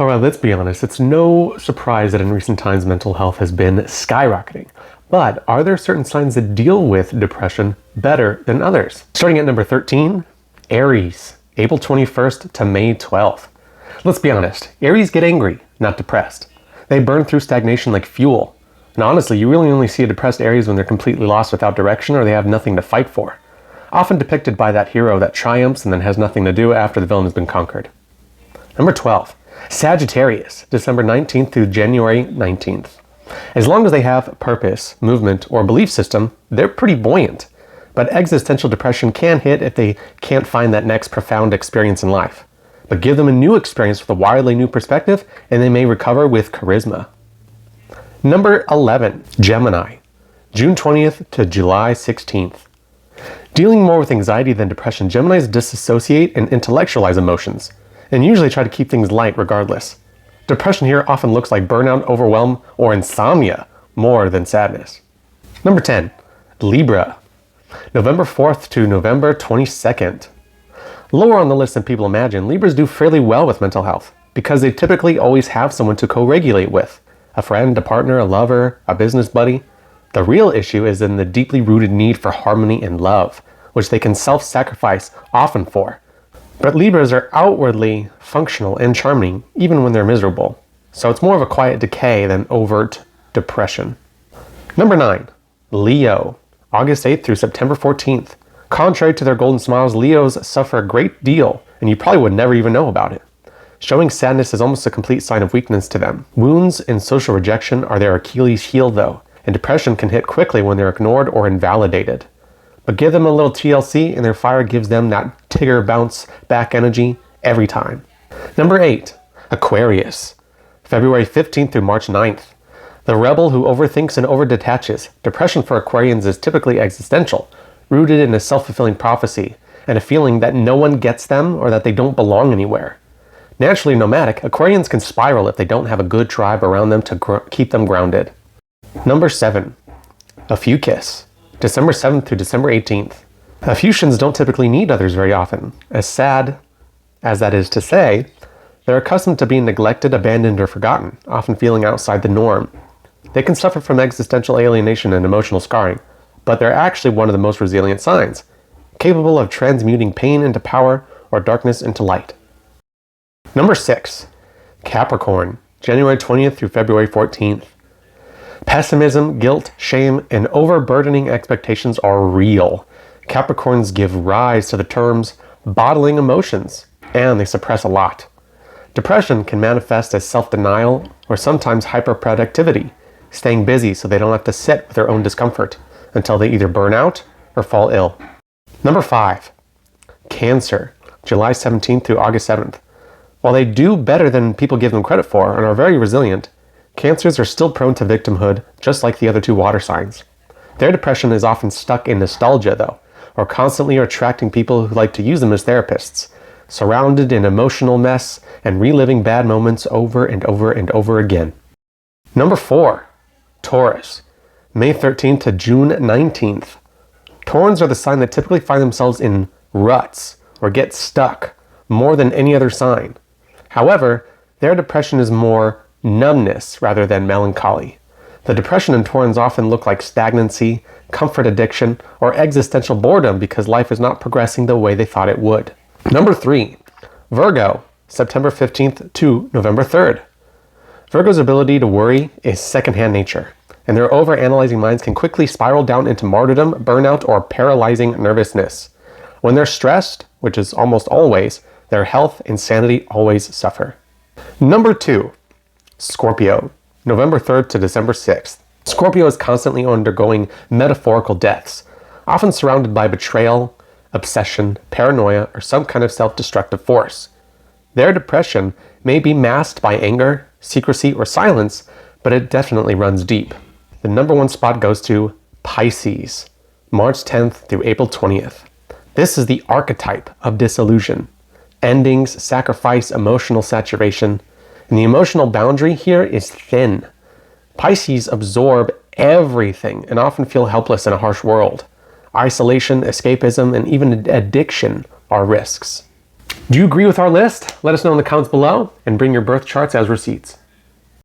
Alright, let's be honest, it's no surprise that in recent times mental health has been skyrocketing. But are there certain signs that deal with depression better than others? Starting at number 13, Aries, April 21st to May 12th. Let's be honest, Aries get angry, not depressed. They burn through stagnation like fuel. And honestly, you really only see a depressed Aries when they're completely lost without direction or they have nothing to fight for. Often depicted by that hero that triumphs and then has nothing to do after the villain has been conquered. Number 12, Sagittarius, December 19th through January 19th. As long as they have purpose, movement, or belief system, they're pretty buoyant. But existential depression can hit if they can't find that next profound experience in life. But give them a new experience with a wildly new perspective, and they may recover with charisma. Number 11, Gemini, June 20th to July 16th. Dealing more with anxiety than depression, Geminis disassociate and intellectualize emotions, and usually try to keep things light regardless. Depression here often looks like burnout, overwhelm, or insomnia more than sadness. Number 10, Libra, November 4th to November 22nd. Lower on the list than people imagine, Libras do fairly well with mental health because they typically always have someone to co-regulate with. A friend, a partner, a lover, a business buddy. The real issue is in the deeply rooted need for harmony and love, which they can self-sacrifice often for. But Libras are outwardly functional and charming even when they're miserable. So it's more of a quiet decay than overt depression. Number 9, Leo, August 8th through September 14th. Contrary to their golden smiles, Leos suffer a great deal, and you probably would never even know about it. Showing sadness is almost a complete sign of weakness to them. Wounds and social rejection are their Achilles heel though, and depression can hit quickly when they're ignored or invalidated. But give them a little TLC and their fire gives them that Tigger bounce back energy every time. Number 8, Aquarius, February 15th through March 9th. The rebel who overthinks and overdetaches. Depression for Aquarians is typically existential, rooted in a self-fulfilling prophecy and a feeling that no one gets them or that they don't belong anywhere. Naturally nomadic, Aquarians can spiral if they don't have a good tribe around them to keep them grounded. Number 7, Ophiuchus, December 7th through December 18th. Ophiuchians don't typically need others very often. As sad as that is to say, they're accustomed to being neglected, abandoned, or forgotten, often feeling outside the norm. They can suffer from existential alienation and emotional scarring, but they're actually one of the most resilient signs, capable of transmuting pain into power or darkness into light. Number 6, Capricorn, January 20th through February 14th. Pessimism, guilt, shame, and overburdening expectations are real. Capricorns give rise to the terms bottling emotions, and they suppress a lot. Depression can manifest as self-denial or sometimes hyperproductivity, staying busy so they don't have to sit with their own discomfort until they either burn out or fall ill. Number 5, Cancer, July 17th through August 7th. While they do better than people give them credit for and are very resilient, Cancers are still prone to victimhood, just like the other two water signs. Their depression is often stuck in nostalgia, though, or constantly attracting people who like to use them as therapists, surrounded in emotional mess and reliving bad moments over and over and over again. Number 4, Taurus, May 13th to June 19th. Taurans are the sign that typically find themselves in ruts or get stuck more than any other sign. However, their depression is more numbness rather than melancholy. The depression in Taurans often look like stagnancy, comfort addiction, or existential boredom because life is not progressing the way they thought it would. Number 3, Virgo, September 15th to November 3rd. Virgo's ability to worry is secondhand nature, and their overanalyzing minds can quickly spiral down into martyrdom, burnout, or paralyzing nervousness. When they're stressed, which is almost always, their health and sanity always suffer. Number 2, Scorpio, November 3rd to December 6th. Scorpio is constantly undergoing metaphorical deaths, often surrounded by betrayal, obsession, paranoia, or some kind of self-destructive force. Their depression may be masked by anger, secrecy, or silence, but it definitely runs deep. The number 1 spot goes to Pisces, March 10th through April 20th. This is the archetype of disillusion. Endings, sacrifice, emotional saturation, and the emotional boundary here is thin. Pisces absorb everything and often feel helpless in a harsh world. Isolation, escapism, and even addiction are risks. Do you agree with our list? Let us know in the comments below and bring your birth charts as receipts.